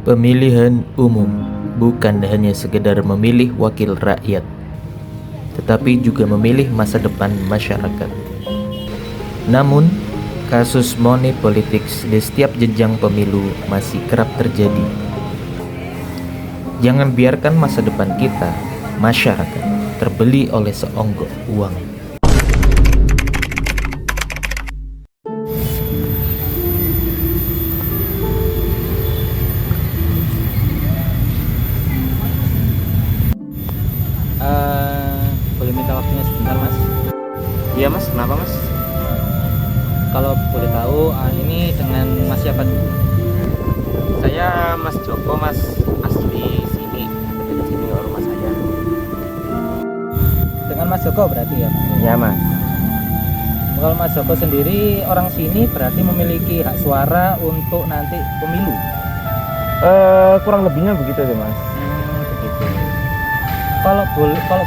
Pemilihan umum bukan hanya sekedar memilih wakil rakyat, tetapi juga memilih masa depan masyarakat. Namun, kasus money politics di setiap jenjang pemilu masih kerap terjadi. Jangan biarkan masa depan kita, masyarakat, terbeli oleh seonggok uang. Boleh minta waktunya sebentar, Mas? Iya Mas, kenapa Mas? Kalau boleh tahu, ini dengan Mas siapa dulu? Saya Mas Joko Mas, asli sini, dari sini rumah saya. Dengan Mas Joko berarti ya, Mas? Iya Mas. Kalau Mas Joko sendiri orang sini berarti memiliki hak suara untuk nanti pemilu. Kurang lebihnya begitu sih Mas. Begitu. Kalau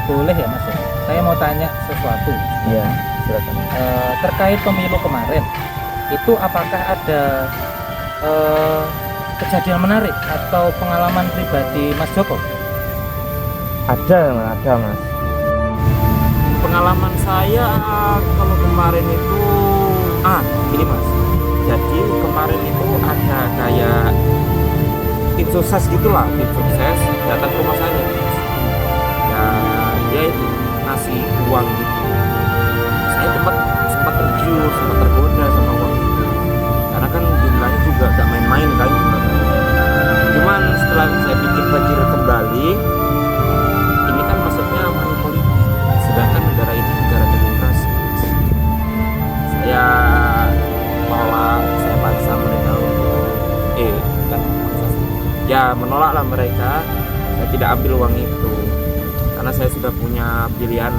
boleh ya Mas, saya mau tanya sesuatu. Iya, silakan. Terkait pemilu kemarin, itu apakah ada kejadian menarik atau pengalaman pribadi Mas Joko? Ada Mas. Pengalaman saya kalau kemarin itu, gini Mas. Jadi kemarin itu ada kayak tim sukses gitulah, tim sukses datang ke rumah saya. Ya, dia itu ngasih uang gitu. Saya sempat tergiur, sempat tergoda sama uang itu. Karena kan jumlahnya juga gak main-main kan. Cuman setelah saya pikir kembali, ini kan maksudnya money politik. Sedangkan negara ini negara demokrasi. Saya paksa mereka menolaklah mereka. Saya tidak ambil uang itu karena saya sudah punya pilihan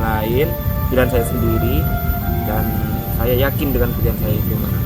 saya sendiri, dan saya yakin dengan pilihan saya itu Mas.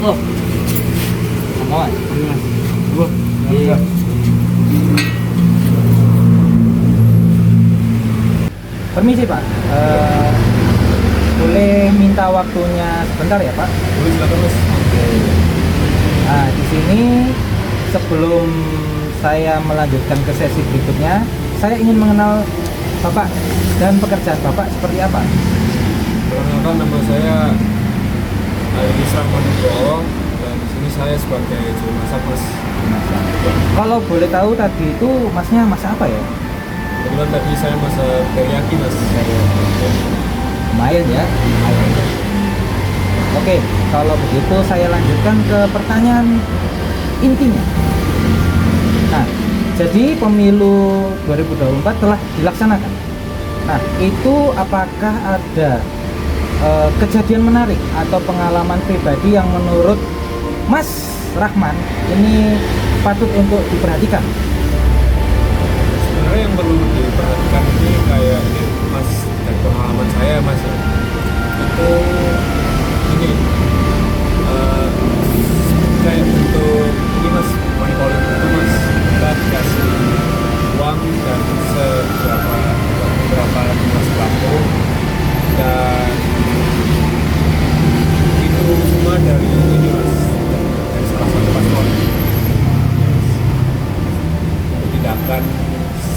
Oh, sama Mas. Iya. Permisi Pak, boleh minta waktunya sebentar ya Pak? Boleh, silakan Mas. Nah, di sini sebelum saya melanjutkan ke sesi berikutnya, saya ingin mengenal Bapak dan pekerjaan Bapak seperti apa. Perkenalkan, nama saya Alisa Manugo, dan di sini saya sebagai juru masak Mas. Kalau boleh tahu tadi itu Masnya masak apa ya? Kebetulan tadi saya masak teriyaki Mas. Lumayan ya, lumayan. Oke, kalau begitu saya lanjutkan ke pertanyaan intinya. Nah, jadi pemilu 2024 telah dilaksanakan. Nah, itu apakah ada kejadian menarik atau pengalaman pribadi yang menurut Mas Rahman ini patut untuk diperhatikan? Sebenarnya yang perlu diperhatikan ini kayak ini Mas, dari pengalaman saya Mas, itu ini kayak bentuk ini Mas, money politik itu Mas, kita dikasih uang dan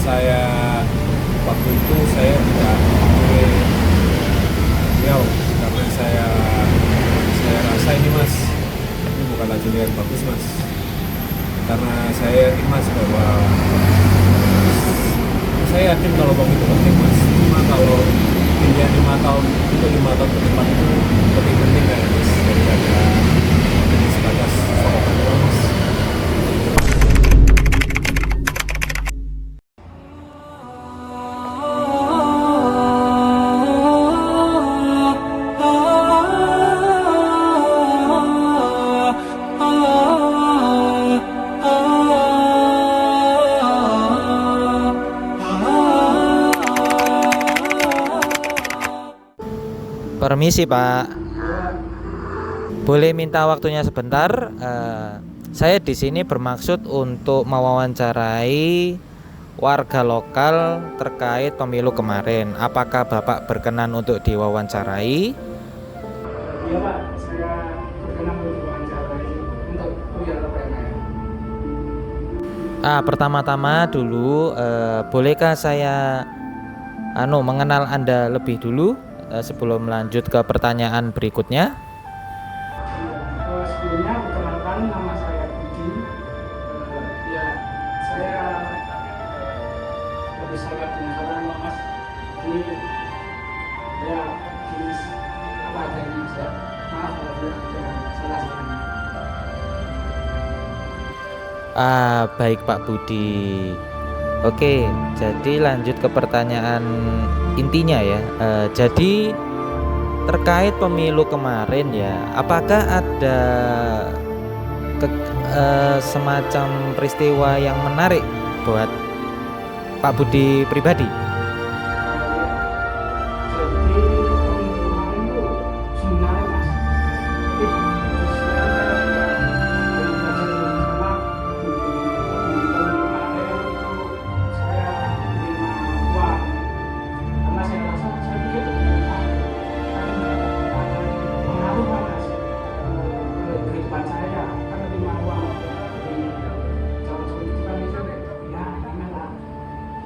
saya waktu itu saya tidak memilih beliau karena saya rasa ini mas, ini bukanlah junior yang bagus mas, karena saya yakin mas bahwa saya yakin kalau bang itu penting mas, cuma kalau pilihan 5 tahun itu 5 tahun ke depan itu lebih penting kan mas daripada sebatas sokokan doang mas. Permisi Pak, boleh minta waktunya sebentar? Saya di sini bermaksud untuk mewawancarai warga lokal terkait pemilu kemarin. Apakah Bapak berkenan untuk diwawancarai? Iya Pak, saya berkenan untuk diwawancarai untuk kuliah apa. Pertama-tama dulu, bolehkah saya mengenal Anda lebih dulu sebelum lanjut ke pertanyaan berikutnya? Sebelumnya perkenalkan, nama saya Budi. Ya, saya dari sangat penasaran mas. Ini ya jenis apa adanya saya. Maaf kalau ada salah. Baik Pak Budi. Oke, jadi lanjut ke pertanyaan intinya ya. Jadi terkait pemilu kemarin ya, apakah ada semacam peristiwa yang menarik buat Pak Budi pribadi? Jadi pemilu kemarin itu sebenarnya mas.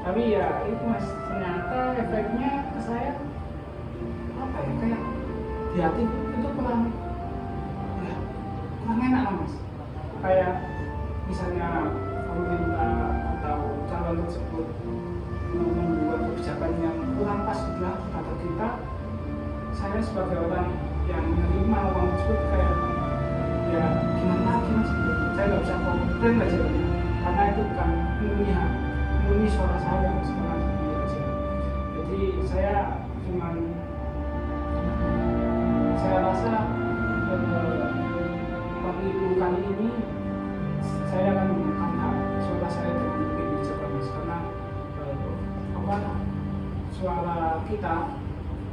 Tapi ya itu mas, ternyata efeknya ke saya apa ya, kayak di hati itu kurang enak lah mas. Kayak misalnya pemerintah atau calon tersebut membuat kebijakan yang kurang pas juga pada kita, saya sebagai orang yang menerima uang tersebut kayak ya gimana lagi mas, saya nggak bisa komplain aja karena itu bukan murni suara saya sekarang aja. Jadi saya rasa pemilu kali ini saya akan menggunakan hak suara saya dengan lebih bijak mas, karena suara kita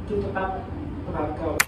itu tetap berharga.